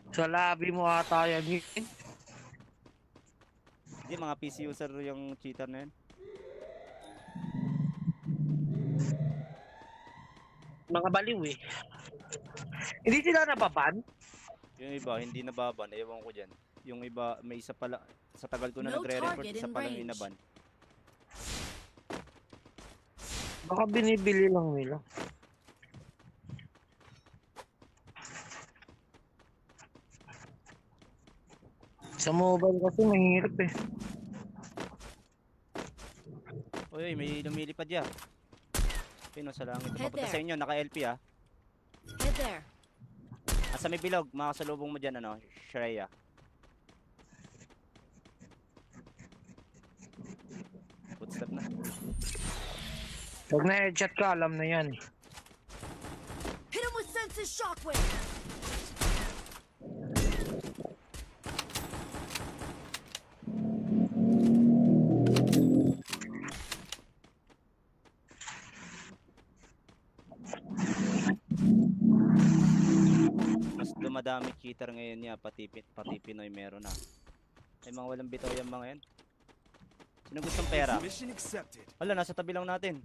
Sa labi mo ata yan. Hindi, mga PC user yung cheater na yun. Mga baliw eh. Hindi sila nababan? Yung iba, hindi nababan. Ewan ko dyan. Yung iba, may isa pala. Sa tagal ko na No nagre-report, target isa in palang range. inaban. Baka binibili lang nila. Sa mobile kasi mahirap eh. Uy, may lumilipad yan. Pino sa langit. Head Papunta there. sa inyo, naka-LP ah. Head there. Asa may bilog, makasalubong mo dyan, ano, Shreya. Footstep na. Pag na-headshot ka, alam na yan. Hit him with senses shockwave. Mas dumadami cheater ngayon niya, pati Pinoy meron na. Ay mga walang bitaw yung mga yan. Sino gustong pera? Mission accepted. Wala, nasa tabi lang natin.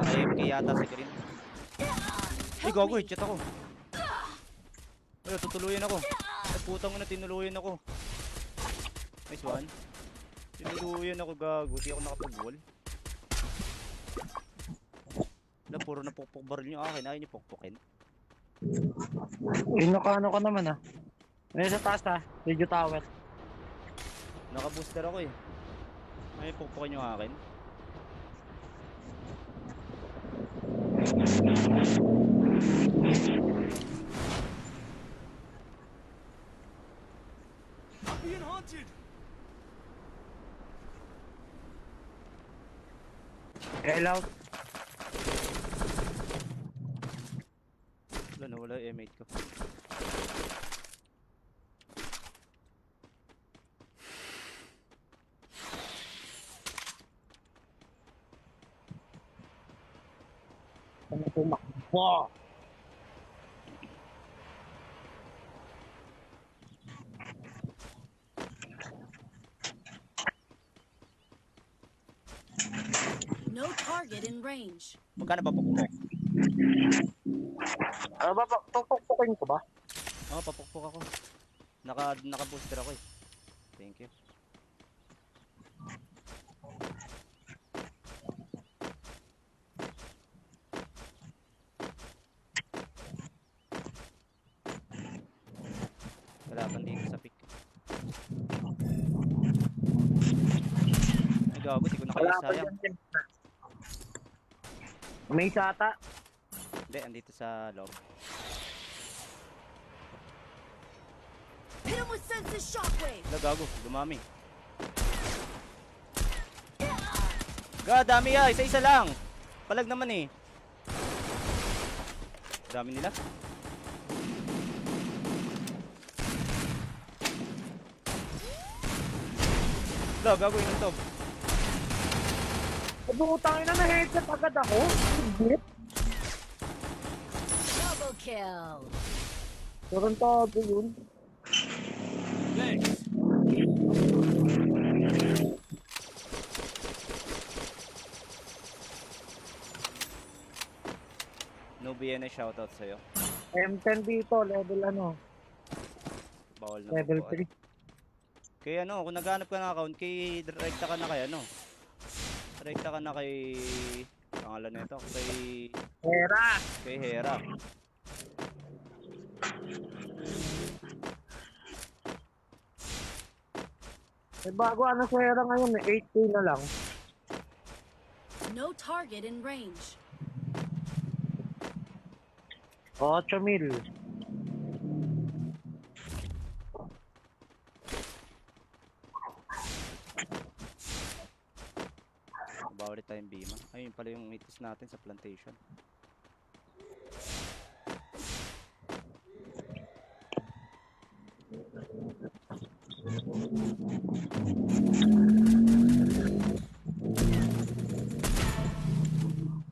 AFK yata si Green. Ay, gago, headshot ako. Ay, tutuluyan ako. Ay, putang ina, tinuluyan ako. Nice one. Tinuluyan ako, gago. Di ako nakapag-wall. Wala, puro na pukpok baril nyo akin. Ayaw nyo pukpukin. Eh, nakano ka naman ah. May sa taas ah. Radio tower. Naka-booster ako eh. Ayaw pukpukin nyo akin. I'm being haunted. Hello. Wala, nawala yung M8 ko. Ano tumakbo? No target in range. Magkano ba pukpok? Ano ba? Pupukpukin ko ba? Oo, papukpok ako. Naka-booster ako eh. Thank you. Kalaban dito sa pick. Ay gago, di ko na kayo Wala pa sayang. dyan. May sata. Hindi, andito sa loob. Hit him with senses shockwave. Wala gago, dumami. God, dami ah, isa-isa lang. Palag naman eh. Dami nila. Wala, gago yun ang top. Butangin na na-headset agad ako. Hindi. Double kill. Tarantado yun. Thanks. No BNA shoutout sa'yo. M10 dito, level ano? Bawal na Level magbuhat. 3. Kaya ano, kung naghanap ka ng account, kay direkta ka na kay ano. Direkta ka na kay pangalan nito, Hera! kay Hera. May bago ano sa Hera ngayon eh, 8K na lang. No target in range. 8,000. Bawal tayong bima. Ayun pala yung itis natin sa plantation.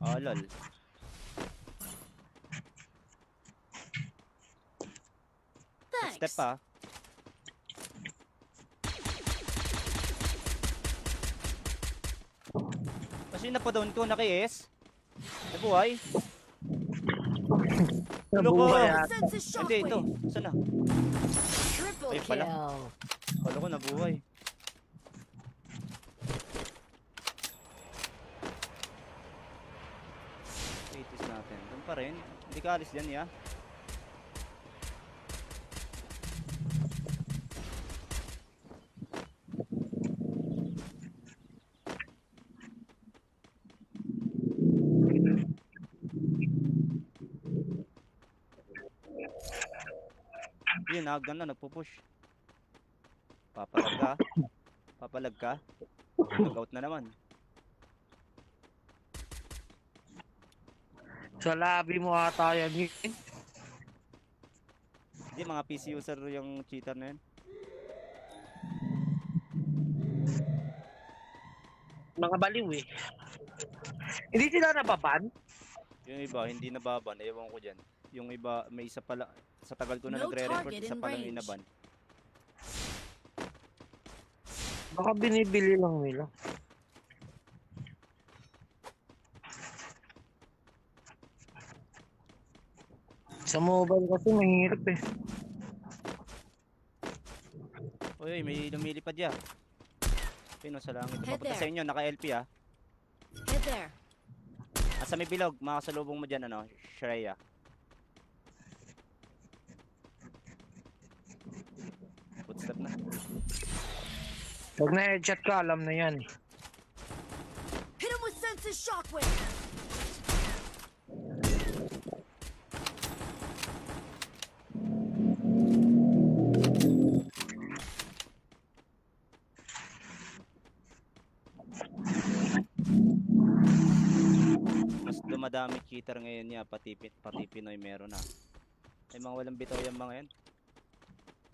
Oh lol. Step pa. Kasi napadown ko, naki-S. Nabuhay. Ano ko? Nabuhay Pyramid at sends a Hindi, ito. shockwave. Saan na? Triple Ayun pala. kill. Kala ko nabuhay. Itis natin. Doon pa rin. Hindi ka alis dyan, ya. Yun, nagdan na, nagpupush. Papalag ka. Papalag ka. Nag-out na naman. sa labi mo ata yan. Hindi, mga PC user yung cheater na yun. Mga baliw eh. Hindi sila nababan? Yung iba, hindi nababan. Ewan ko dyan. Yung iba, may isa pala. Sa tagal ko na No nagre-report, target isa in pala range. inaban. Baka binibili lang nila. Sa mobile kasi mahirap eh. Uy, may lumilipad ya. Pino sa langit. Head Papunta there. sa inyo, naka-LP ah. Head there. Asa may bilog, makasalubong mo dyan, ano, Shreya. Footstep na. Pag na-headshot ka, alam na yan. Hit him with senses shockwave. Mas dumadami cheater ngayon niya, pati Pinoy meron na. Ay mga walang bitaw yung mga yan.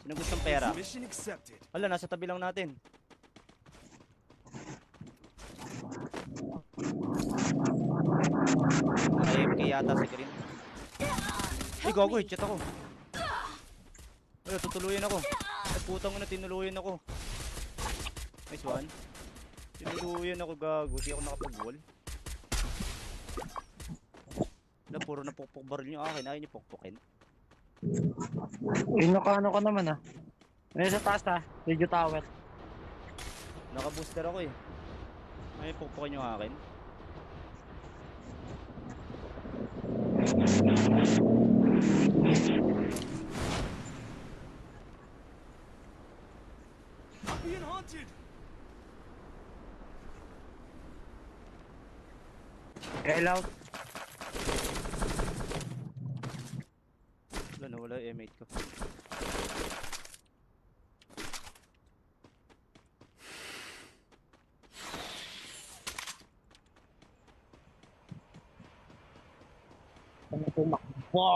Sino gustong pera? Mission accepted. Ala, nasa tabi lang natin. AFK yata si Green. Ay, gago, hit ako. Ay, tutuluyan ako. Ay, putang na, tinuluyan ako. Nice one. Tinuluyan ako, gago. Di ako nakapag-wall. Wala, puro na pukpuk baril nyo akin. Ayaw nyo pukpukin. Eh, nakano ka naman ah. May sa taas ah. Radio tower. Naka-booster ako eh. Ayaw pukpukin nyo akin. I'm being haunted. Kailaw. Wala, nawala yung M8 ko. Ano tumakbo?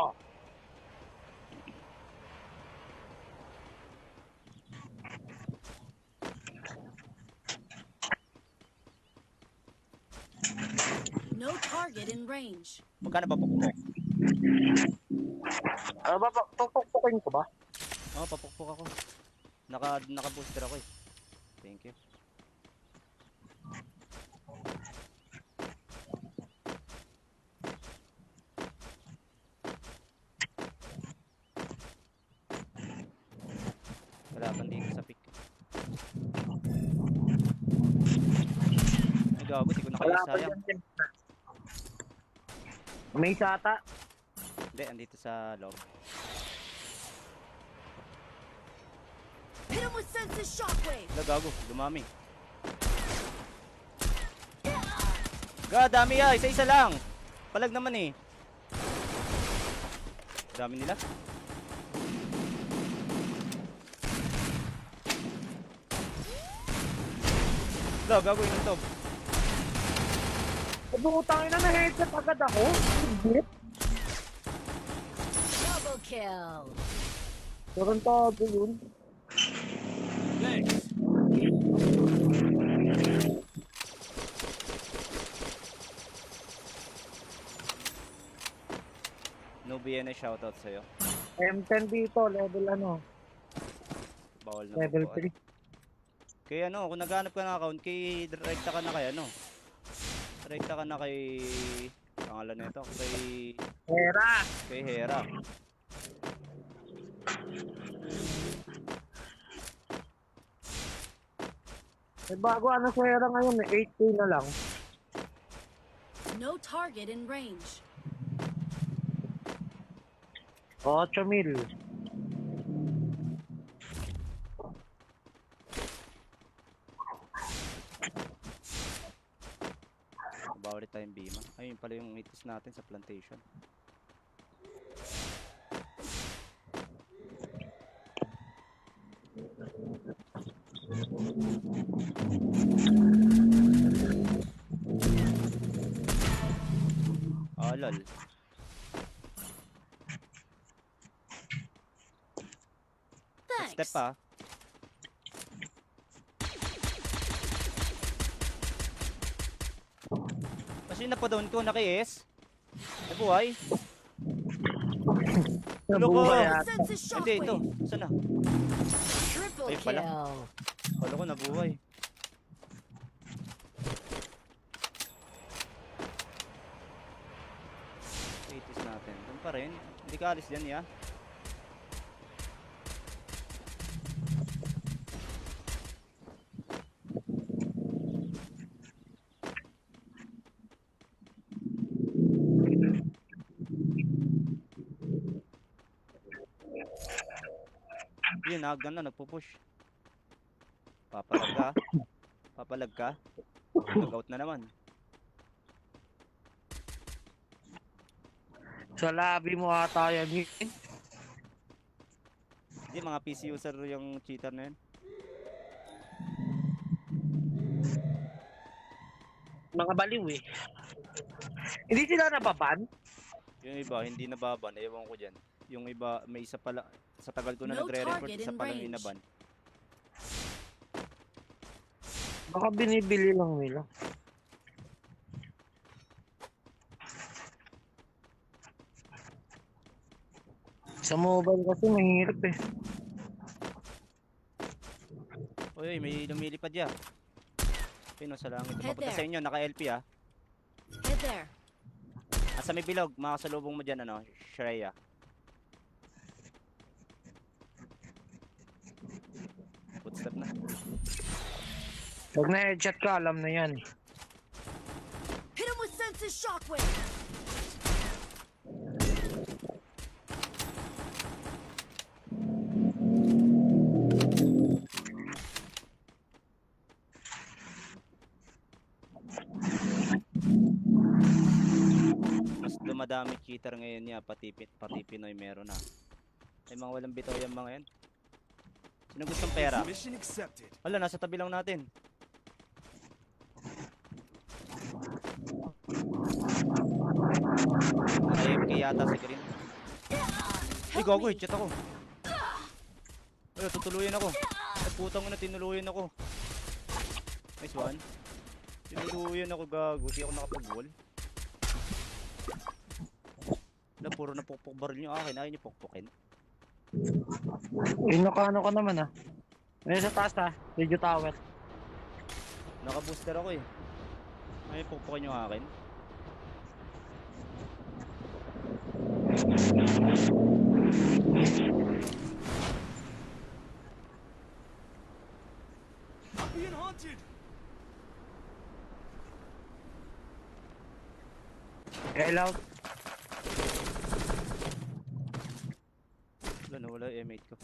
No target in range. Magkano ba pukpuk? Ano ba? Tukpukin ko ba? Oo, papukpuk ako. Naka-booster ako eh. Thank you. Wala pa dito sa pick. Ay gago, di ko na kayo Wala pa sayang. dyan. May isa ata. Hindi, andito sa loob. Hit him with senses shockwave. Wala gago, dumami. God, dami ya, isa-isa lang. Palag naman eh. Dami nila. Wala, gago yung top. Butangin na na-headset agad ako. Shit. Double kill. Tarantado yun. Thanks. No BNA shoutout sa'yo. M10 dito, level ano. Bawal na Level magbuhat. 3. Kaya ano, kung naghanap ka ng account, kay direkta ka na kay ano. Direkta ka na kay pangalan nito, Hera! kay Hera. May bago ano sa Hera ngayon, 8K na lang. No target in range. 8,000. Bawal tayong bima. Ayun pala yung hitis natin sa plantation. Ah, lol. Step Thanks. pa. Kasi napadown ko, naki-S. Nabuhay. Nabuhay Loko. ata. Senses Hindi, ito. shockwave. Saan na? Triple Ayun pala. kill. Kala ko nabuhay. Hitis natin. Doon pa rin. Hindi ka alis dyan, ya. Yun, hagdan na, nagpo-push. Papalag ka. Papalag ka. Nag-out na naman. Sa labi mo ata yan. Hindi, mga PC user yung cheater na yun. Mga baliw eh. Hindi sila nababan? Yung iba, hindi nababan. Ewan ko dyan. Yung iba, may isa pala. Sa tagal ko na No nagre-record, target isa in palang range. inaban. Baka binibili lang nila. Sa mobile kasi mahirap eh. Uy, may lumilipad ya. Pino sa langit. Head Papunta there. sa inyo, naka-LP ah. Head there. Asa may bilog, makasalubong mo dyan, ano, Shreya. Footstep na. Pag na-headshot ka, alam na yan eh. Hit him with senses shockwave. Mas dumadami cheater ngayon niya, pati Pinoy meron na. Ay mga walang bitaw yung mga yan. Sino gustong pera? Mission accepted. Wala, nasa tabi lang natin. AFK yata si Green. Ay, gago, chat ako. Ay, tutuluyan ako. Ay, putang na, tinuluyan ako. Nice one. Tinuluyan ako, gago. Di ako nakapag-wall. Wala, puro na pukpuk baril nyo akin. Ayaw nyo pukpukin. Eh, nakaano ka naman ah. Ayun sa taas ah. Radio tower. Naka-booster ako eh. Ayaw pukpukin nyo akin. I'm being haunted. Hello. Wala na, wala yung M8 ko.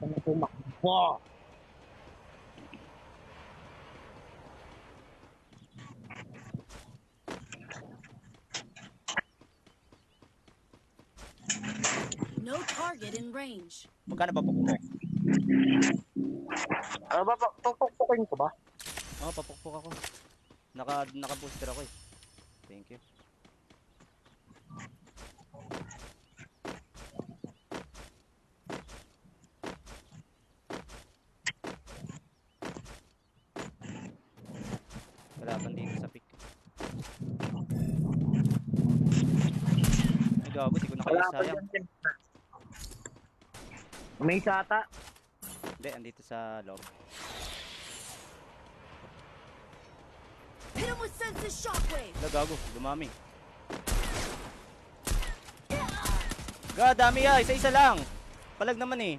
Ano tumakbo? No target in range. Magkano ba pukpuk? Ah, pupukpukin ko ba? Oo, papukpuk ako. Naka-booster ako eh. Thank you. hirapan dito sa pick. Ay gago, di ko Wala nakaya, pa sayang. dyan. May isa ata. Hindi, andito sa loob. Hit him with senses shockwave. Wala gago, dumami. Dami ya, isa-isa lang. Palag naman eh.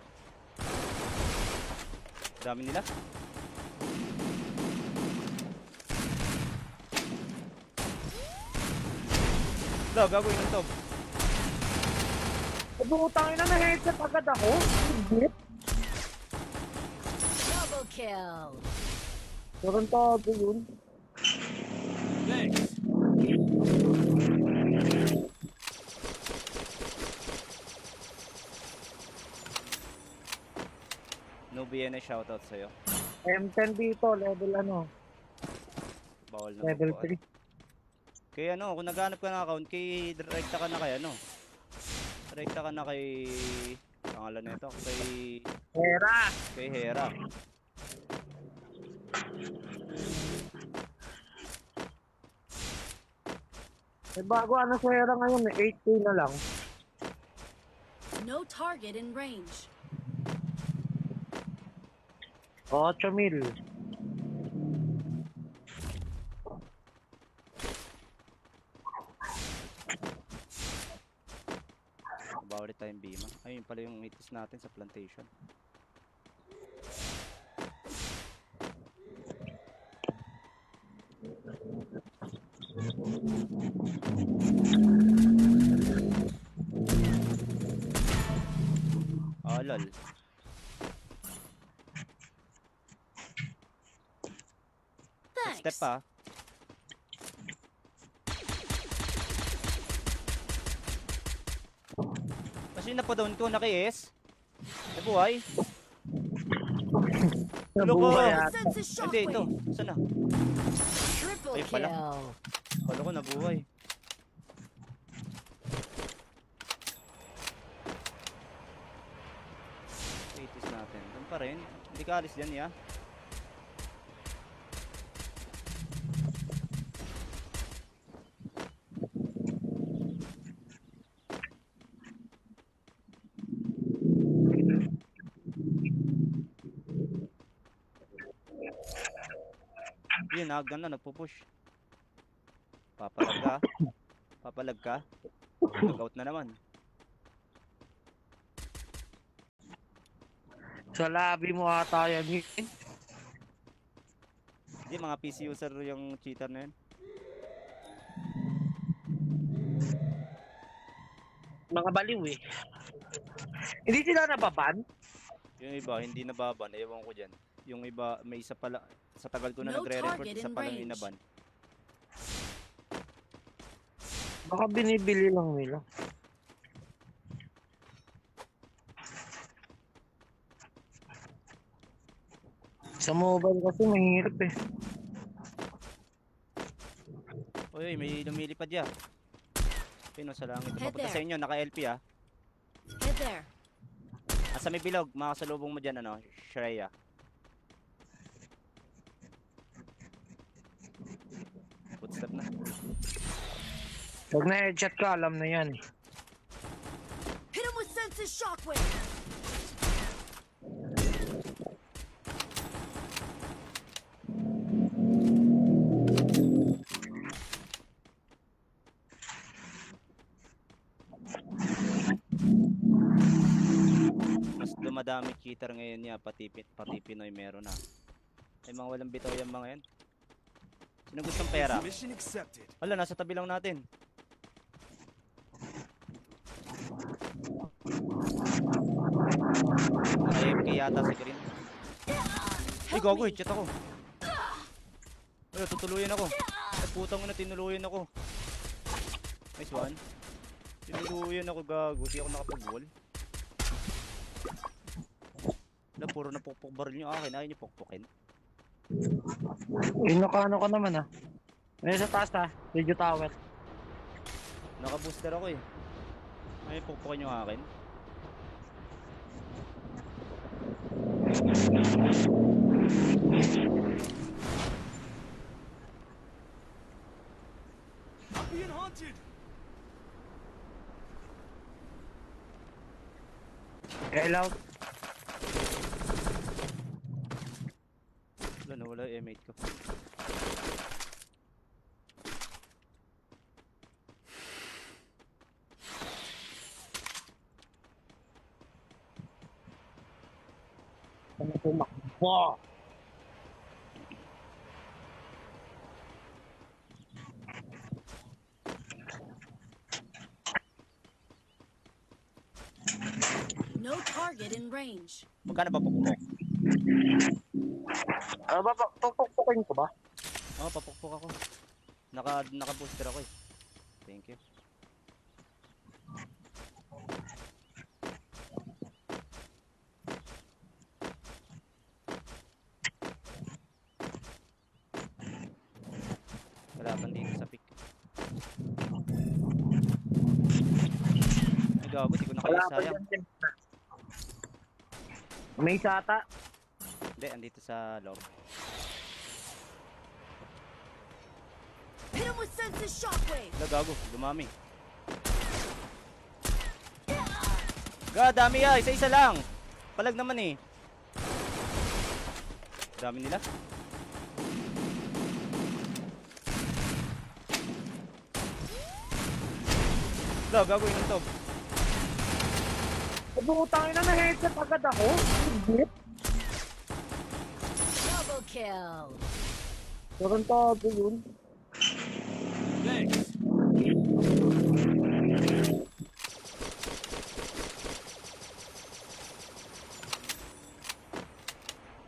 Dami nila. Wala, gago yun to. Butang ina na headset agad ako. Higit. Double kill. Tarantado yun. Thanks. No BNA shoutout sa'yo. M10 dito, level ano, Bawal na level magbuhat. 3. Kaya ano, kung naghanap ka ng account, direkta ka na kay ano. Direkta ka na kay... Pangalan na ito, Hera! kay Hera. May bago ano sa Hera ngayon, may 8K na lang. No target in range. 8,000. Bawal tayong bima. Ayun pala yung itis natin sa plantation. Oh lol. Step Thanks. pa. Kasi napadown ko, naki-S. Nabuhay. Loko. Nabuhay ata. Senses Hindi, ito. shockwave. Saan na? Triple Ay, pala. kill. Kala ko nabuhay. Itis natin. Doon pa rin. Hindi ka alis dyan, ya. Yun, nagdan na, nagpupush. Papalag ka. Papalag ka. Nag-out na naman. Sa labi mo ata yan. Hindi, mga PC user yung cheater na yun. Mga baliw eh. Hindi sila nababan? Yung iba, hindi nababan. Ewan ko dyan. Yung iba, may isa pala. Sa tagal ko na No nagre-record, target isa in palang range. inaban. Baka binibili lang nila. Sa mobile kasi mahirap eh. Uy, may lumilipad ya. Pino sa langit. Head Papunta there. sa inyo, naka-LP ah. Head there. Asa may bilog, makasalubong mo dyan, ano, Shreya. Footstep na. Pag na-headshot ka, alam na yan. Hit him with senses shockwave. Mas dumadami cheater ngayon niya, pati Pinoy meron na. Ay mga walang bitaw yung mga yan. Sino gustong pera? Mission accepted. Wala, nasa tabi lang natin. Naka-AFK yata si Green. Ay, gago, headshot ako. Wala, tutuluyan ako. Ay, putang na, tinuluyan ako. Nice one. Tinuluyan ako, gago. Di ako nakapag-wall. Wala, puro napukpok baril nyo akin. Ayaw nyo pukpukin. Inokano ka naman ah. May sa taas ah. Radio tower. Naka-booster ako eh. Ayaw pukpukin nyo akin. hunted! Hello. Wala, nawala yung M8 ko. Ano pumakbo? No target in range. Magkano ba pukpok? Ano ba? Pupukpukin ko ba? Oo, papukpok ako. Naka-booster ako eh. Thank you. Kalaban dito sa pick. Ay gago, di ko na kayo Wala pa sayang. dyan. May sata. Hindi, andito sa loob. Hit him with senses shockwave. Wala gago, dumami. Ga, dami ah, isa-isa lang. Palag naman eh. Dami nila. Wala, gago yun to. Bumutangin na headset agad ako. Hindi. Double kill. Tarantado yun. Thanks.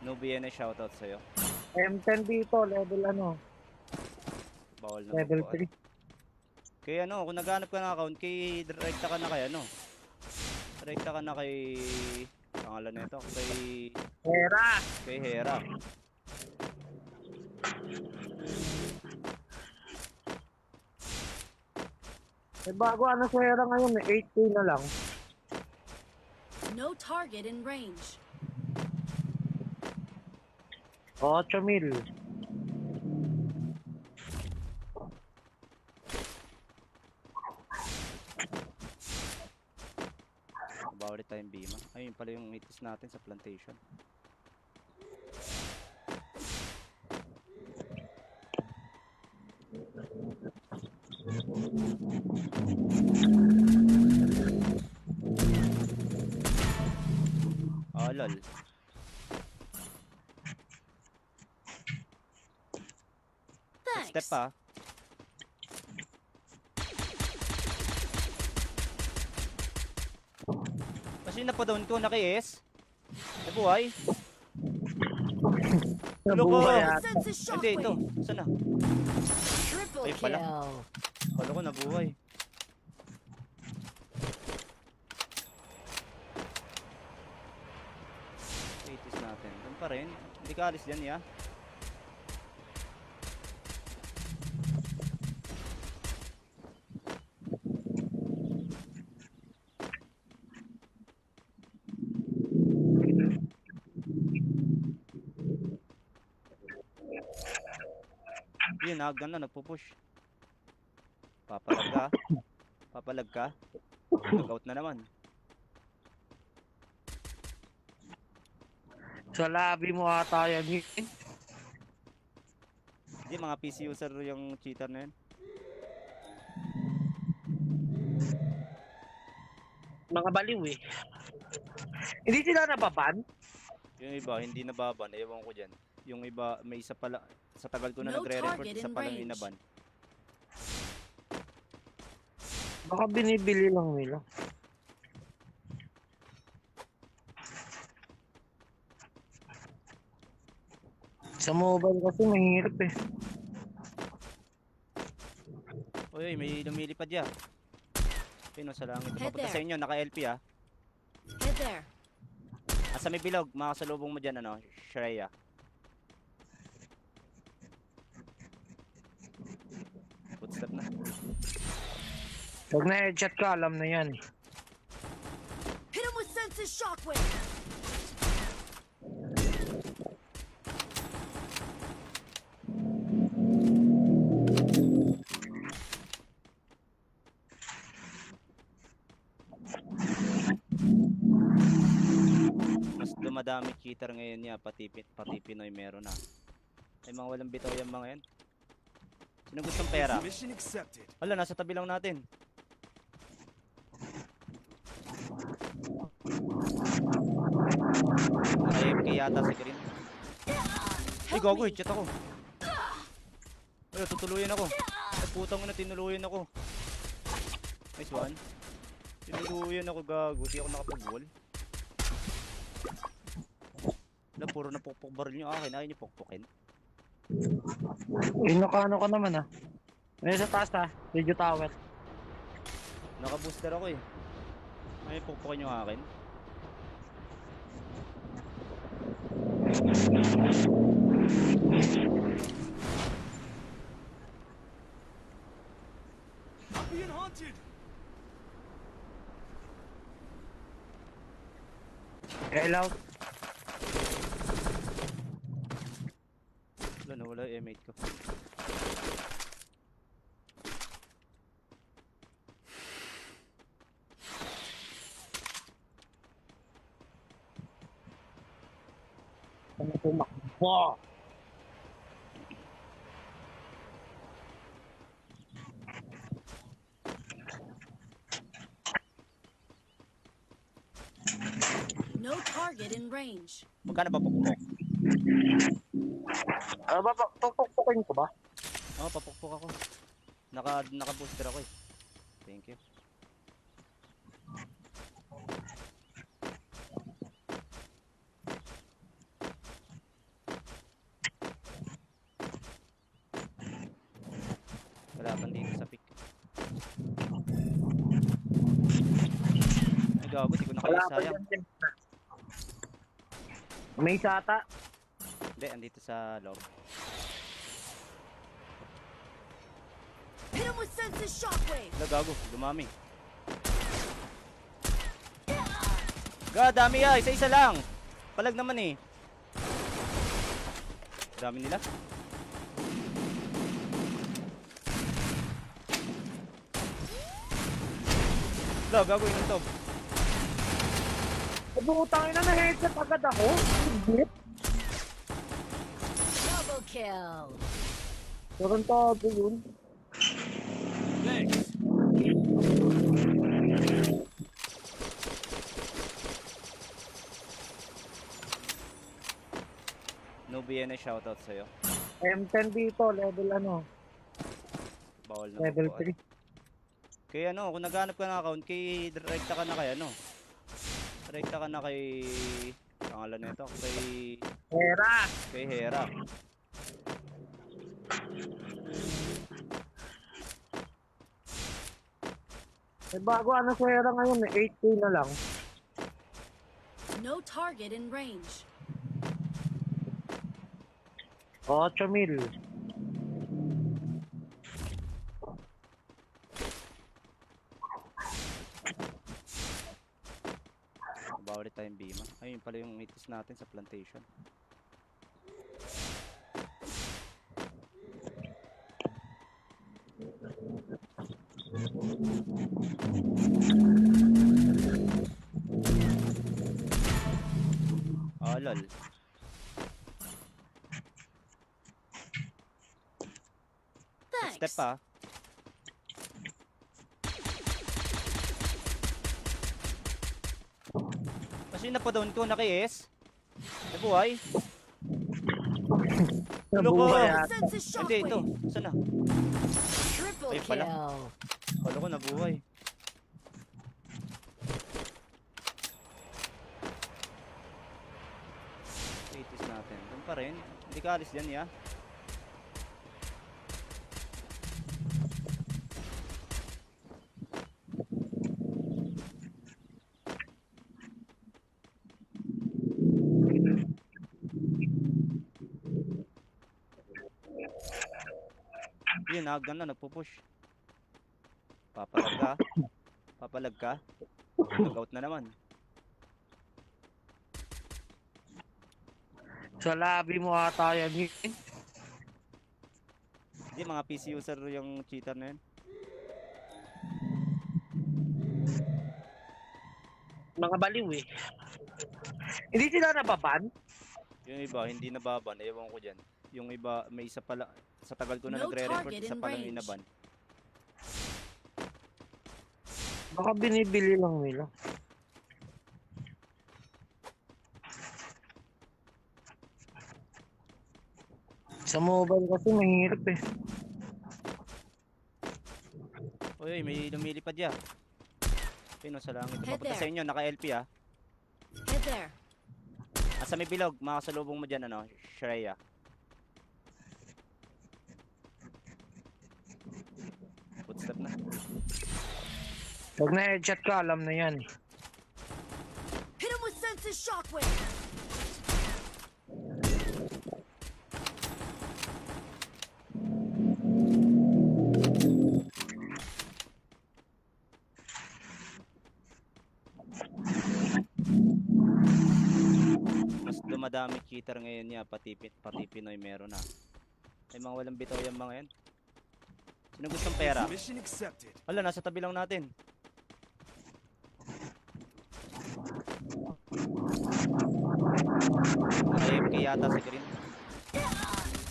No BNA shoutout sa'yo. M10 dito, level ano? Bawal na Level magbuhat. 3. Kaya ano, kung naghanap ka ng account, kay direkta ka na kay ano. Direkta ka na kay pangalan nito, Hera! kay Hera. May bago ano sa Hera ngayon, 8K na lang. No target in range. 8,000. Bawal tayong bima. Ayun pala yung itis natin sa plantation. Oh lol. Thanks. Step pa. Kasi napadown ko, naki-S. Nabuhay. Ano ko? Nabuhay With ata. senses Hindi, ito. shockwave. Saan na? Triple Ay, pala. kill. Kala ko nabuhay. Itis natin. Doon pa rin. Hindi ka alis dyan, ya. Yun, na, nagpupush. Papalag ka. Papalag ka. Nag-out na naman. Sa labi mo ata yan. Hindi, mga PC user yung cheater na yun. Mga baliw eh. Hindi sila nababan? Yung iba, hindi nababan. Ewan ko dyan. Yung iba, may isa pala. Sa tagal ko na No nagre-record, target isa in pala range. ninaban. Baka binibili lang nila. Sa mobile kasi mahirap eh. Uy, may lumilipad ya. Pino sa langit. Head Papunta there. sa inyo, naka-LP ah. Head there. Asa may bilog, makasalubong mo dyan, ano, Shreya. Footstep na. Pag na-headshot ka, alam na yan. Hit him with senses shockwave. Mas dumadami cheater ngayon niya, pati Pinoy meron na. Ay mga walang bitaw yung mga yan. Sino gustong pera? Mission accepted. Wala, nasa tabi lang natin. AFK yata si Green. Ay, gago, hit ako. Ay, tutuluyan ako. Ay, putang ina, tinuluyan ako. Nice one. Tinuluyan ako, gago. Di ako nakapag-wall. Wala, puro na pukpok baril nyo akin. Ayaw nyo pukpukin. Inokano ka naman ah. May sa taas ah. Radio tower. Naka-booster ako eh. Ay, pukpukin nyo akin. I'm being haunted. Hello. Wala, nawala yung M8 ko. Ano tumakbo? No target in range. Magkano ba pukpok? Ano ba? Tupok-pukin ko ba? Oo, papukpok ako. Naka-booster ako eh. Thank you. Wala pang dito sa pick. Ay gago, di ko Wala nakaya pa sayang. dyan. May sata. Hindi, andito sa loob. Hit him with senses shockwave. Wala gago, dumami. God, dami ya, isa-isa lang. Palag naman eh. Dami nila. Wala, gago yung top. Butangin na na-headset agad ako. Shit. Double kill. Tarantado yun. Thanks. No BNA shoutout sa'yo. M10 dito, level ano, Bawal na level magbuhat. 3. Kaya ano, kung naghanap ka ng account, kay direkta ka na kay ano. Direkta ka na kay pangalan nito, Hera! kay Hera. May bago ano sa Hera ngayon, 8K na lang. No target in range. 8,000. Bawal tayong bima. Ayun pala yung itis natin sa plantation. Oh lol. Thanks. Step pa. Kasi napadown ko, naki-S. Nabuhay. Loko. Nabuhay With ata. senses Hindi, ito. shockwave. Saan na? Triple Ayun pala. kill. Kala ko nabuhay. Itis natin. Doon pa rin. Hindi ka alis dyan, ya. Yun, hagdan na, nagpupush. Papalag ka. Papalag ka. Nag-out na naman. Sa labi mo ata yan. Hindi, mga PC user yung cheater na yun. Mga baliw eh. Hindi sila nababan? Yung iba, hindi nababan. Ewan ko dyan. Yung iba, may isa pala. Sa tagal ko na No nagre-report, target isa in palang range. inaban. Baka binibili lang nila. Sa mobile kasi mahirap eh. Uy, may lumilipad ya. Pino sa langit. Head Papunta sa there. inyo, naka-LP ah. Head there. Asa may bilog, makasalubong mo dyan, ano, Shreya. Footstep na. Pag na-headshot ka, alam na yan eh. Hit him with senses shockwave. Mas dumadami cheater ngayon niya, pati Pinoy meron na. Ay mga walang bitaw yung mga yan. Sino gustong pera? Mission accepted. Wala, nasa tabi lang natin. AFK yata si Green.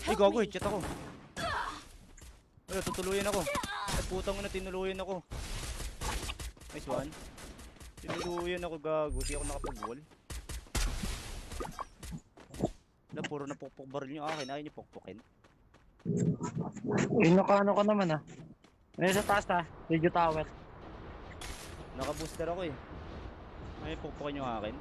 Ay, gago, headshot ako. Ay, tutuluyan ako. Ay, putang na, tinuluyan ako. Nice one. Tinuluyan ako, gago. Di ako nakapag-wall. Wala, puro na pukpuk baril nyo akin. Ayaw nyo pukpukin. Eh, nakaano ka naman ah. Ayun sa taas ah. Radio tower. Naka-booster ako eh. Ay, pukpukin nyo akin.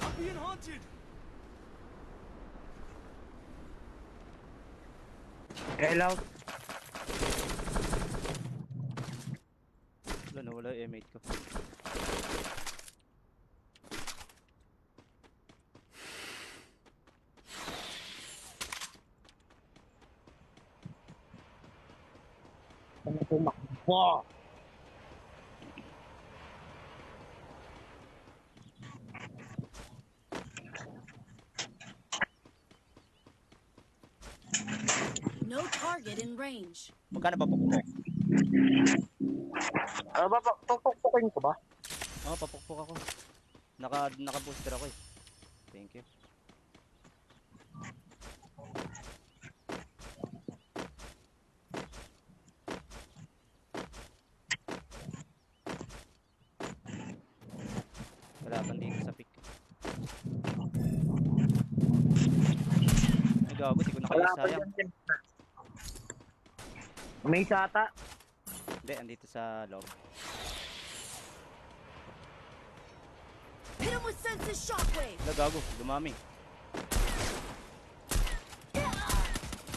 I'm being haunted. Hello. Wala na, wala yung M8 ko. Ano tumakbo? No target in range. Magkano ba pukpuk? Ah, pupukpukin ko ba? Oo, papukpuk ako. Naka-booster ako eh. Thank you. Wala pang dito sa pick. Ay gago, di ko Wala nakaya, pa sayang. dyan. May sata. Hindi, andito sa loob. Hit him with senses shockwave. Wala, gago, dumami.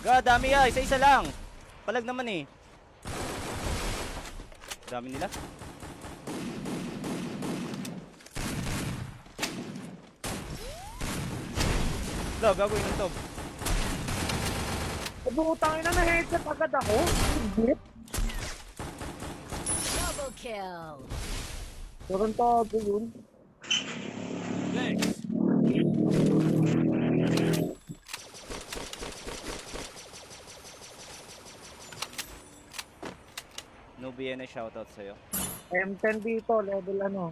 Dami ah, isa-isa lang. Palag naman eh. Dami nila. Wala, gago, inuntob. Butangin na na-headset agad ako. Higit. Double kill. Tarantado yun. Thanks. Nubia na shoutout sa'yo. M10 dito, level ano,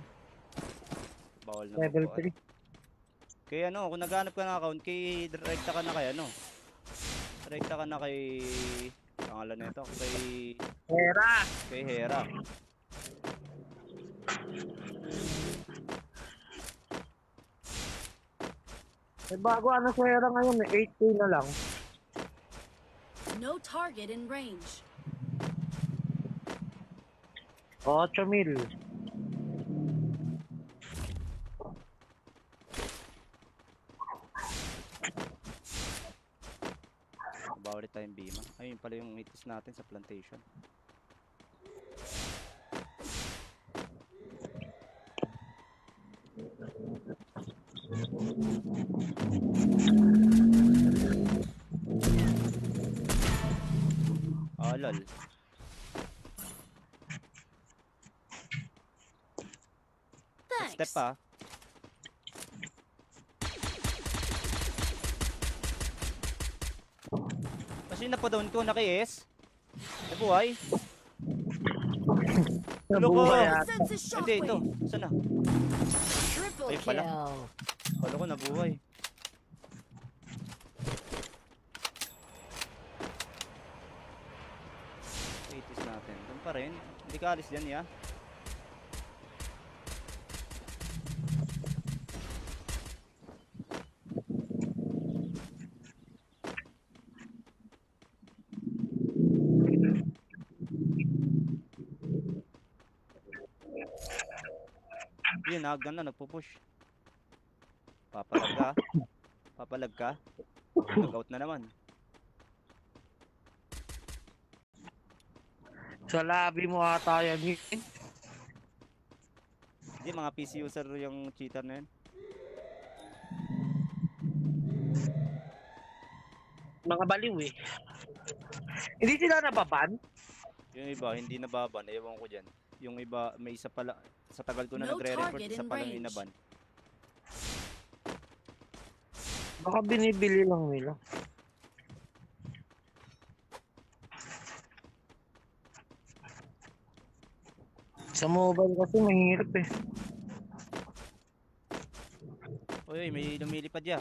Bawal na level magbuhat. 3. Kaya ano, kung naghanap ka ng account, kay direkta ka na kay ano. Direkta ka na kay pangalan nito, Hera! kay Hera. May bago ano sa Hera ngayon eh, 8K na lang. No target in range. 8,000. Bawal tayong bima. Ayun pala yung itis natin sa plantation. Oh lol. Step Thanks. pa. Sino na pa doon ko? Naki-S? Nabuhay? Loko. Nabuhay at Senses Hindi, ito. shockwave. Saan na? Triple Ay, pala. kill. Kala ko nabuhay. Itis natin. Doon pa rin. Hindi ka alis dyan, ya. Yun, naggan na, nagpo-push. Papalag ka. Papalag ka. Nag-out na naman. sa labi mo ata yan. Hindi, mga PC user yung cheater na yun. Mga baliw eh. Hindi sila nababan? Yung iba, hindi nababan. Ewan ko dyan. Yung iba, may isa pala. Sa tagal ko na No nagre-report, target isa in palang range. inaban. Baka binibili lang nila. Sa mobile kasi mahirap eh. Uy, may lumilipad ya.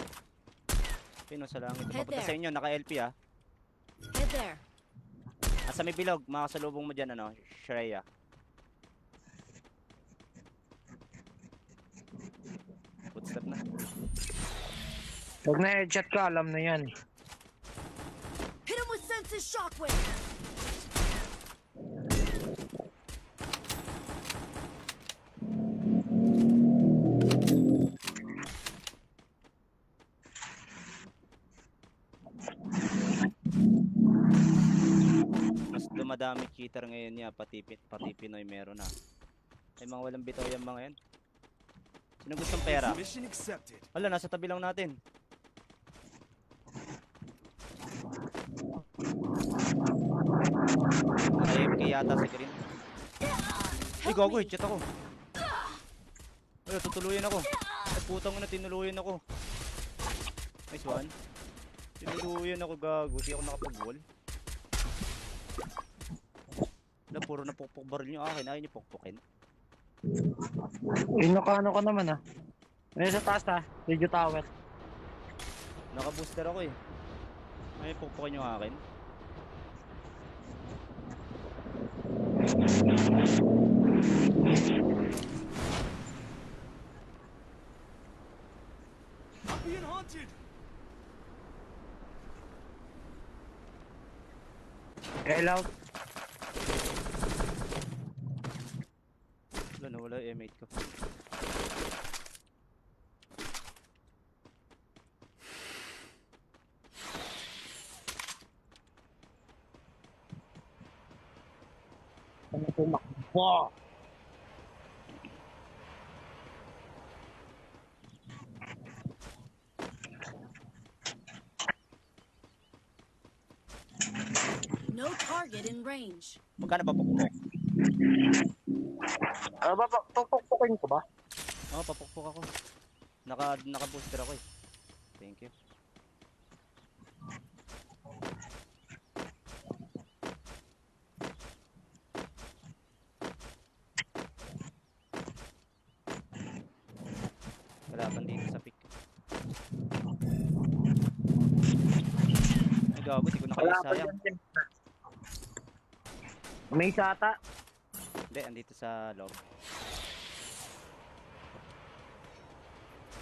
Pino sa langit. Head Papunta there. sa inyo, naka-LP ah. Head there. Asa may bilog, makasalubong mo dyan, ano, Shreya. Footstep na. Pag na-headshot ka, alam na yan. Hit him with senses shockwave. Mas dumadami cheater ngayon niya, pati Pinoy meron na. Ay mga walang bitaw yung mga yan. Sino gustong pera? Mission accepted. Hala, nasa tabi lang natin. Naka-AFK yata si Green. Ay, gago, headshot ako. Ay, tutuluyan ako. Ay, putang na, tinuluyan ako. Nice one. Tinuluyan ako, gago. Di ako nakapag-wall. Wala, puro napukpok baril nyo akin. Ayaw nyo pukpukin. Eh, nakano ka naman ah. May sa taas ah. Radio tower. Naka-booster ako eh. Ayaw pukpukin nyo akin. I'm being haunted. Kailaw. Wala, nawala yung M8 ko. Ano tumakbo? No target in range. Magkano ba pukpok? Ano ba? Pupukpukin ko ba? Oo, papukpok ako. Naka-booster ako eh. Thank you. Kalaban dito sa pick. Ay gago, di ko Wala nakaya pa sayang. dyan. May isa ata. Hindi, andito sa loob.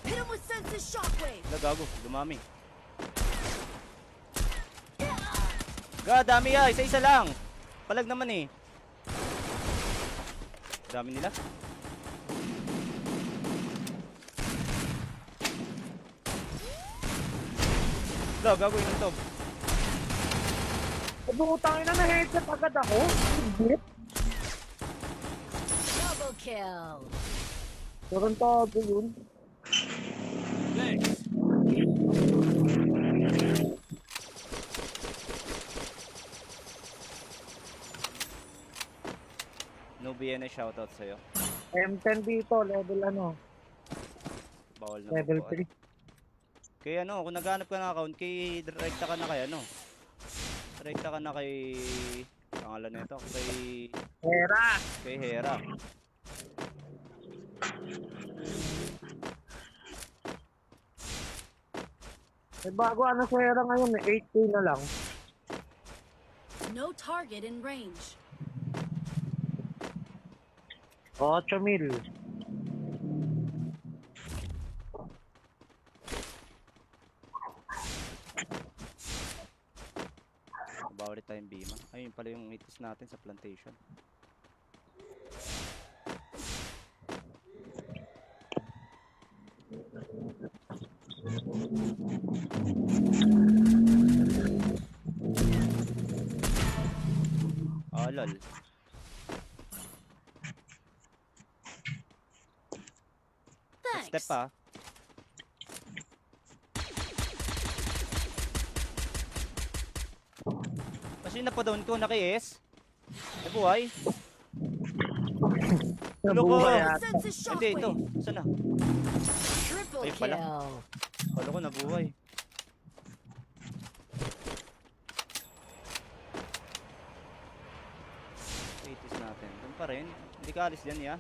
Hit him with senses shockwave. Wala gago, dumami. Dami ah, isa-isa lang. Palag naman eh. Dami nila. Wala gago, inuntob. Pabukutangin na na-headset agad ako. Hindi. Double kill. Tarantado yun. Thanks. No BNA shoutout sa'yo. M10 dito, level ano? Bawal na Level magbuhat. 3. Kaya ano, kung naghanap ka ng account, kay direkta ka na kaya ano. Rekta ka na kay... Pangalan nito, Hera! kay Hera. May bago ano sa Hera ngayon eh. 8K na lang. No target in range. 8,000. Bawa ulit tayong Bima. Ayun pala yung itis natin sa plantation. Oh, lol. Thanks. Step pa. Kasi napadown ko, naki-S. Nabuhay. Ano ko? Nabuhay Thermal at senses Hindi, ito. shockwave. Saan na? Triple Ay, pala. kill. Kala ko nabuhay. Itis natin. Doon pa rin. Hindi ka alis dyan, ya.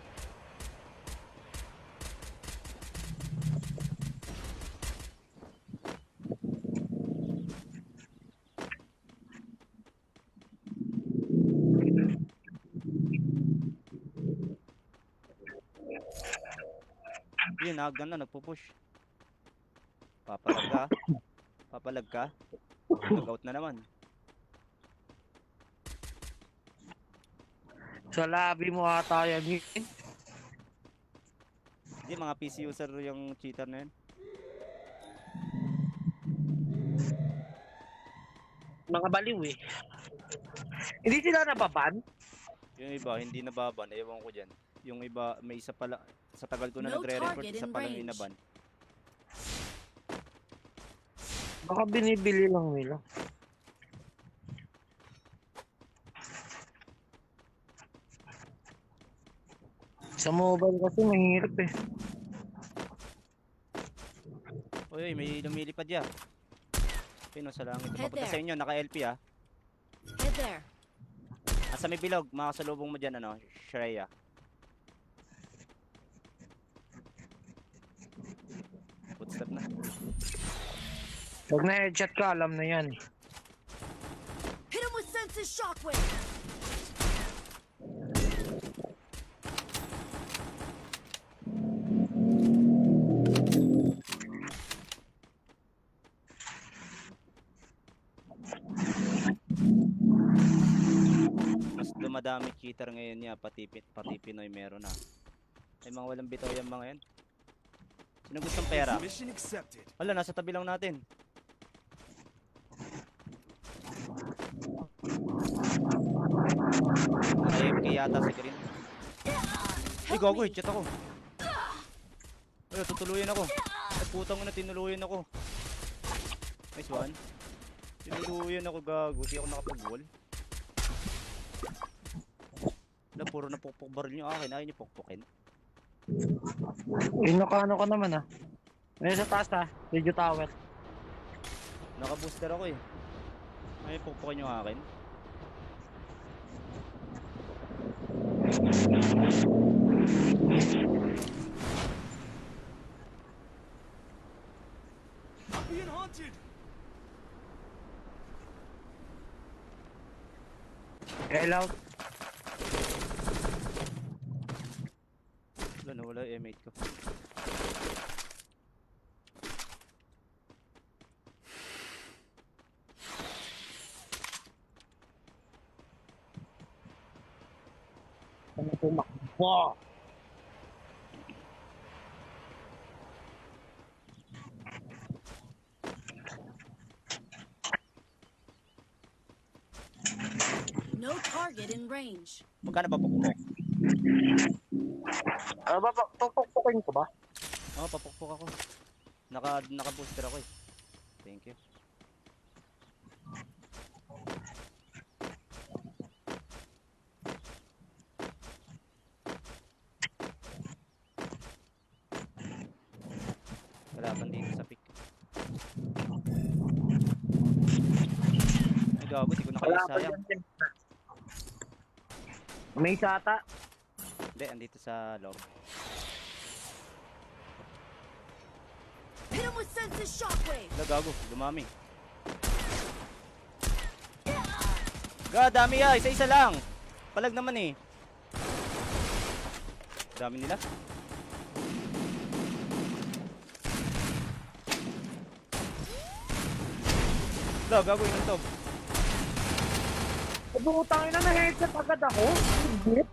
Yun, naggan na, nagpupush. Papalag ka. Papalag ka. Logout na naman. sa labi mo ata yan. Hindi, mga PC user yung cheater na yun. Mga baliw eh. Hindi sila nababan? Yung iba, hindi nababan. Ewan ko dyan. Yung iba, may isa pala. Sa tagal ko na No nagre-record, target isa in pala range. hinaban. Baka binibili lang nila. Sa mobile kasi mahirap eh. Uy, may lumilipad ya. Pino sa langit. Head Papunta there. sa inyo, naka-LP ah. Head there. Asa may bilog, makasalubong mo dyan, ano, Shreya. Footstep na. Pag na-headshot ka, alam na yan. Hit him with senses shockwave. Mas dumadami cheater ngayon niya, pati Pinoy meron na. Ay mga walang bitaw yung mga yan. Sino gustong pera? Mission accepted. Wala, nasa tabi lang natin. AFK yata si Green. Ay, gago, hit ako. Ay, tutuluyan ako. Ay, putang na, tinuluyan ako. Nice one. Tinuluyan ako, gago. Di ako nakapag-wall. Wala, puro na pukpok baril nyo akin. Ayaw nyo pukpukin. Eh, nakaano ka naman ah. May sa taas ah. Radio tower. Naka-booster ako eh. Ayaw pukpukin nyo akin. I'm being haunted. Hello. Wala, nawala yung M8 ko. Ano tumakbo? No target in range. Magkano ba pukpok? Ano ba? Pupukpukin ko ba? Oo, papukpok ako. Naka-booster ako eh. Thank you. Kalaban dito sa pick. Ay gago, di ko Wala pa sayang. dyan. May isa ata. Hindi, andito sa loob. Hit him with senses shockwave. Gago, dumami. Dami ya, isa-isa lang. Palag naman eh. Dami nila. Gago yung top. Pagkutangin na na-headset agad ako. Higit.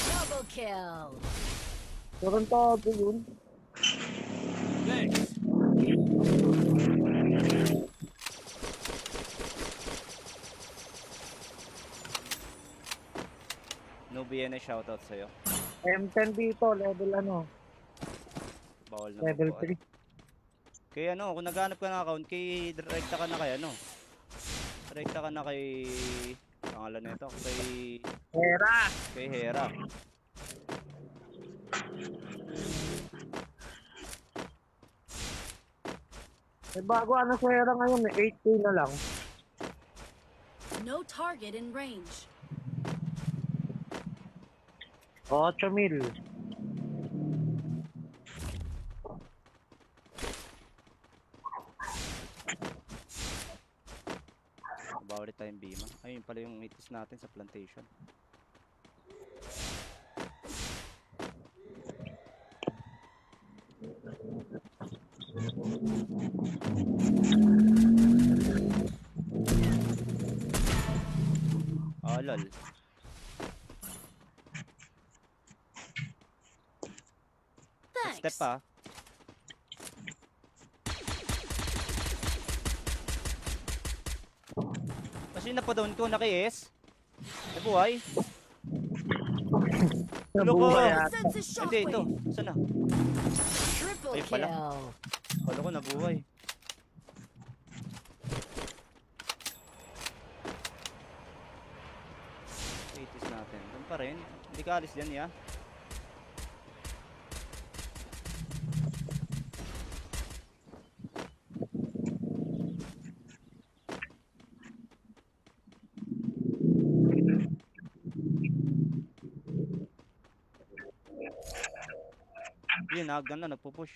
Double kill. Tarantado yun. Thanks. Nubia na shoutout sa'yo. M10 dito, level ano, Bawal na level magbuhat. 3. Kaya ano, kung naghanap ka ng account, kay direkta ka na kay ano. Direkta ka na kay pangalan nito, Hera! kay Hera. May bago ano sa Hera ngayon, 8K na lang. No target in range. 8,000. Bawal tayong bima. Ayun pala yung itis natin sa plantation. Oh lol. Thanks. Step pa. Kasi napadown ko, naki-S. Nabuhay. Nabuhay Loko. ata. Senses Hindi, ito. shockwave. Saan na? Triple Ayun pala. kill. Kala ko nabuhay. Itis natin. Doon pa rin. Hindi ka alis dyan, ya. Yun, hagdan na, nagpupush.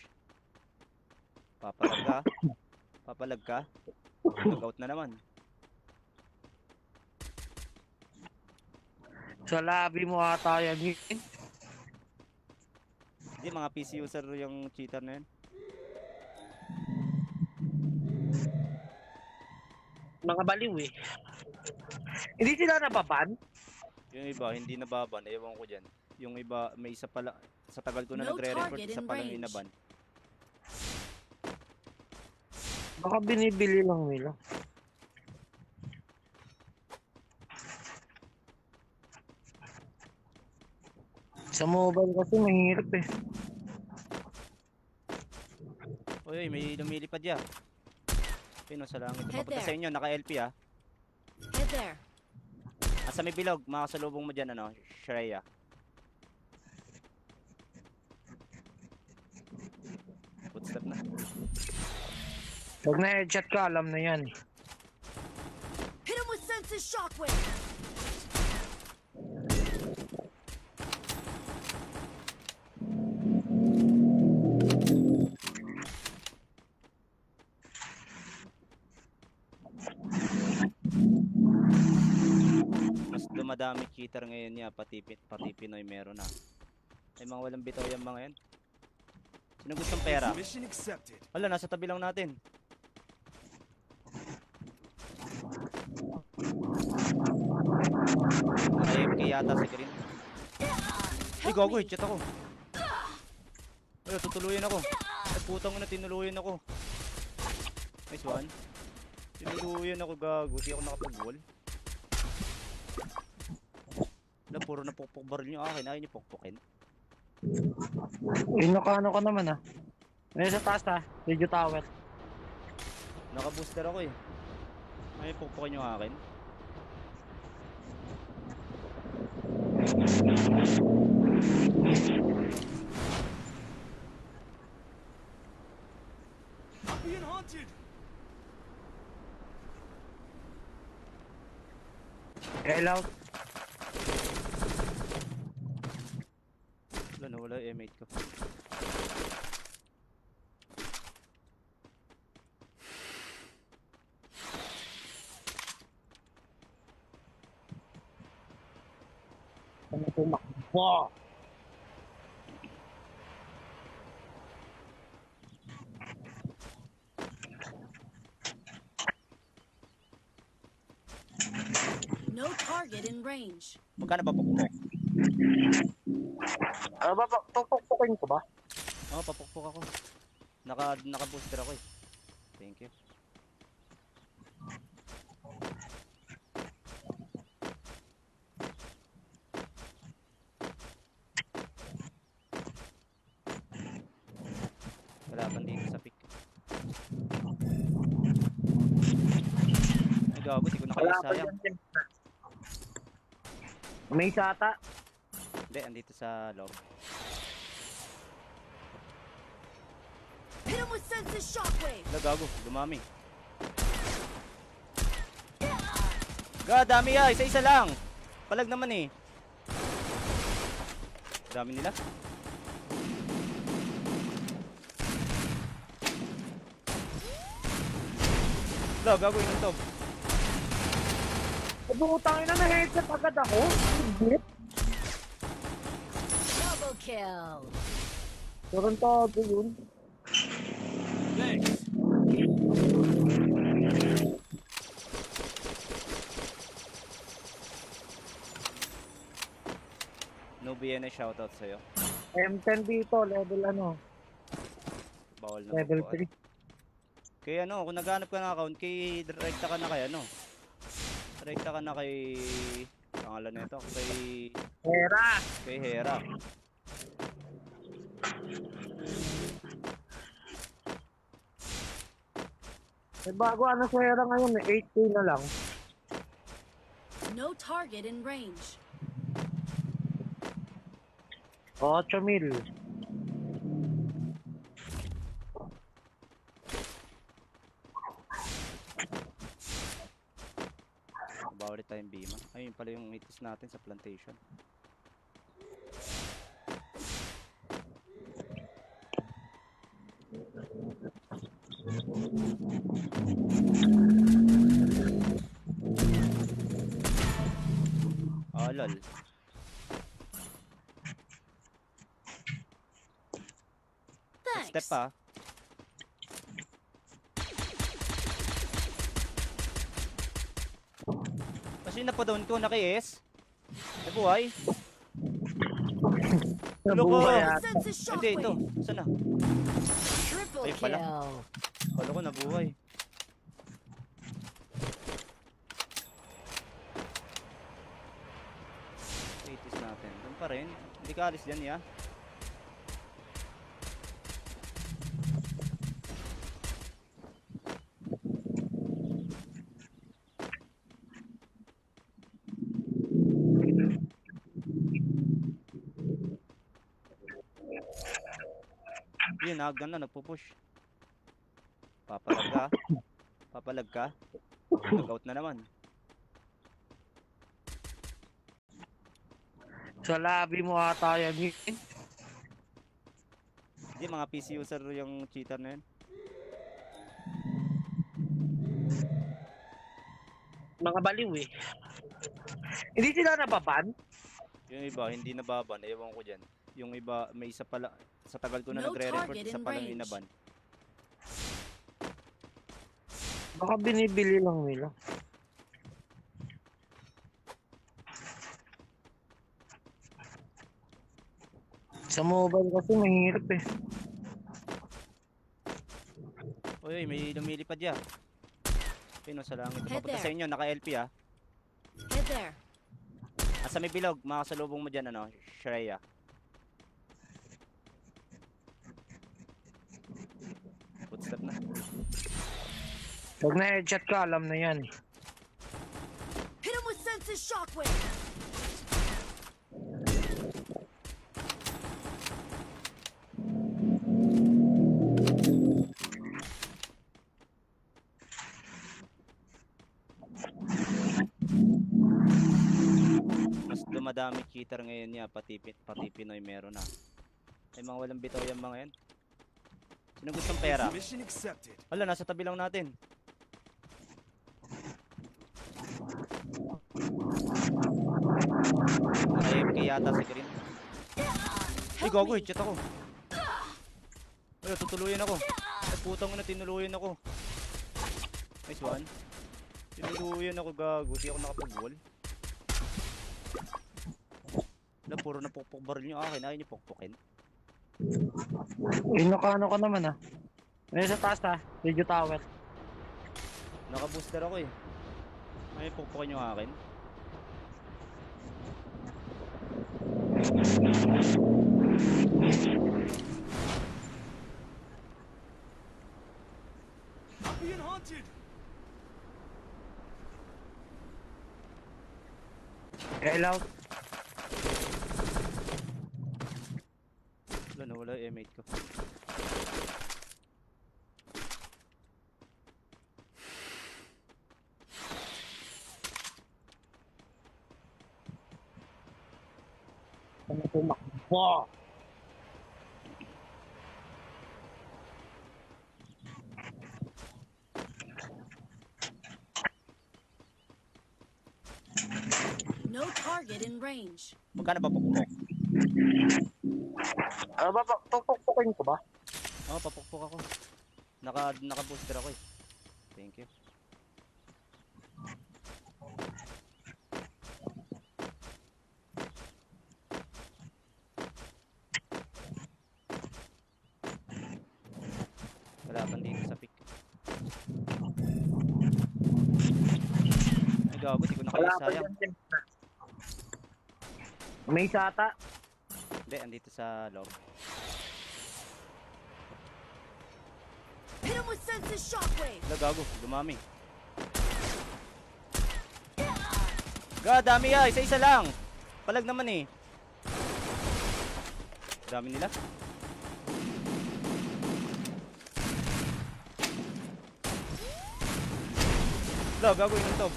Papalag ka. Papalag ka. Nag-out na naman. Sa labi mo ata yan. Hindi, mga PC user yung cheater na yun. Mga baliw eh. Hindi sila nababan? Yung iba, hindi nababan. Ewan ko dyan. Yung iba, may isa pala. Sa tagal ko na No nagre-report, target isa in palang range. inaban. Baka binibili lang nila. Sa mobile kasi mahirap eh. Uy, may lumilipad ya. Pino sa langit. Head Papunta sa there. inyo, naka-LP ah. Head there. Asa may bilog, makasalubong mo dyan, ano, Shreya. Footstep na. Pag na-headshot ka, alam na yan. Hit him with senses shockwave. Mas dumadami cheater ngayon niya, pati Pinoy meron na. Ay mga walang bitaw yung mga yan. Sino gustong pera? Mission accepted. Wala, nasa tabi lang natin. AFK yata si Green. Ay, gago, headshot ako. Ay, tutuluyan ako. Ay, putang na, tinuluyan ako. Nice one. Tinuluyan ako, gago. Di ako nakapag-wall. Wala, puro na pukpuk baril nyo akin. Ayaw nyo pukpukin. Inokano ka naman ah. Ayun sa taas ah. Radio tower. Naka-booster ako eh. Ay, pukpukin nyo akin. I'm being haunted. Hello. Wala yung M8 ko. Ano tumakbo? No target in range. Magkano ba pukpok? Ano ba? Pupukpukin ko ba? Oo, papukpok ako. Naka-booster ako eh. Thank you. Wala kang dito sa pick. Ay gago, di ko Wala nakaya, pa sayang. dyan. May sata. Hindi, andito sa loob. Hit him with senses shockwave. Wala gago, dumami. God, dami ya, isa-isa lang. Palag naman eh. Dami nila. Wala, gago yung top. Butangin na headset agad ako. Higit. Double kill. Tarantado yun. Thanks. No BNA shoutout sa'yo. M10 dito, level ano? Bawal na Level magbuhat. 3. Kaya ano, kung naghanap ka ng account, kay direkta ka na kay ano. Direkta ka na kay pangalan nito, Hera! kay Hera. May bago ano sa Hera ngayon eh, 8K na lang. No target in range. 8,000. Bawal tayong bima. Ayun pala yung itis natin sa plantation. Oh lol. Step Thanks. pa. Kasi napadown ko, naki-S. Nabuhay. Loko. Nabuhay at Senses Hindi, ito. shockwave. Saan na? Triple Ay, pala. kill. Kala ko nabuhay. Itis natin. Doon pa rin. Hindi ka alis dyan, ya. Yun, nagdan na, nagpupush. Papalag ka. Papalag ka. Nag-out na naman. sa labi mo ata yan. Hindi, mga PC user yung cheater na yun. Mga baliw eh. Hindi sila nababan? Yung iba, hindi nababan. Ewan ko dyan. Yung iba, may isa pala. Sa tagal ko na No nagre-report, target isa in palang range. inaban. Baka binibili lang nila. Sa mobile kasi mahirap eh. Uy, may lumilipad ya. Pino sa langit. Head Papunta there. sa inyo, naka-LP ah. Head there. Asa may bilog, makasalubong mo dyan, ano, Shreya. Footstep na. Pag na-headshot ka, alam na yan. Hit him with senses shockwave. dumadami cheater ngayon niya, pati Pinoy meron na. Ay mga walang bitaw yung mga yan. Sino gustong pera? Mission accepted. Hala, nasa tabi lang natin. Naka-AFK yata si Green. Ay, gago, headshot ako. Ay, tutuluyan ako. Ay, putang ina, tinuluyan ako. Nice one. Tinuluyan ako, gago. Di ako nakapag-wall. Wala, puro napukpok baril nyo akin. Ayaw nyo pukpukin. Nakano ka naman ah. May sa taas ah. Radio tower. Naka-booster ako eh. Ayaw pukpukin nyo akin. I'm being haunted. Hello. Wala, nawala yung M8 ko. Ano tumakbo? No target in range. Magkano ba pukpok? Ano ba? Pupukpukin ko ba? Oo, papukpok ako. Naka-booster ako eh. Thank you. Wala pang dito sa pick. Ay gago, di ko Wala nakaya pa sayang. dyan. May isa ata. Hindi, andito sa loob. Hit him with senses shockwave. Wala gago, dumami. God, dami ah, isa-isa lang. Palag naman eh. Dami nila. Wala, gago yun ito.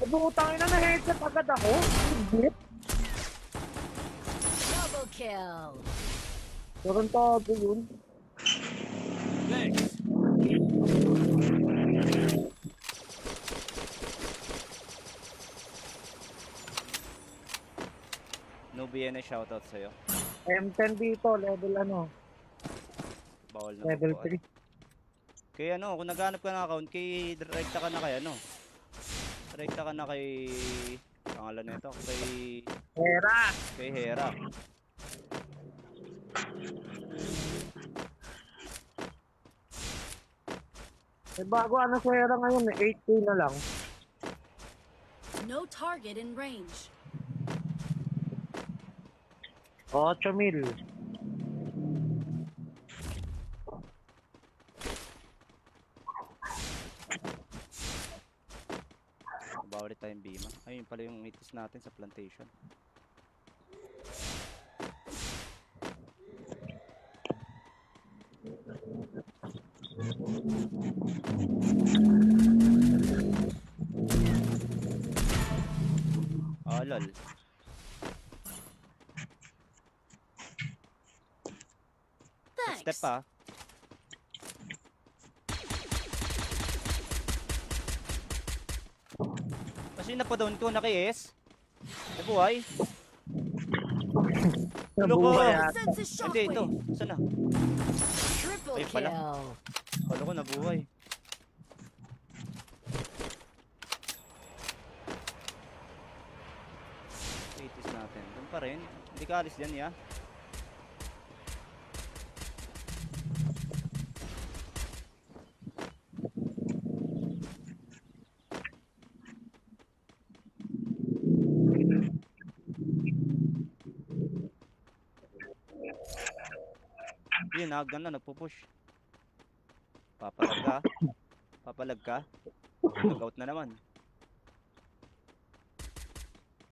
Pabungutangin na headset agad ako. Hindi. Double kill. Tarantado yun. Thanks. No BNA shoutout sa'yo. M10 dito, level ano? Bawal na Level magbuhat. 3. Kaya ano, kung naghanap ka ng account, kay direkta ka na kay ano. Direkta ka na kay pangalan nito, Hera! kay Hera. May bago ano sa Hera ngayon eh, 8K na lang. No target in range. 8,000. Bawal tayong bima. Ayun pala yung itis natin sa plantation. Oh lol. Thanks. Step pa. Kasi napadown ko, naki-S. Nabuhay. Ano ko? Nabuhay With ata. senses Hindi, ito. shockwave. Saan na? Triple Ay, pala. kill. Kala ko nabuhay. Itis natin. Doon pa rin. Hindi ka alis dyan, ya. Yun, naggan na, nagpupush. Papalag ka. Papalag ka. Logout na naman.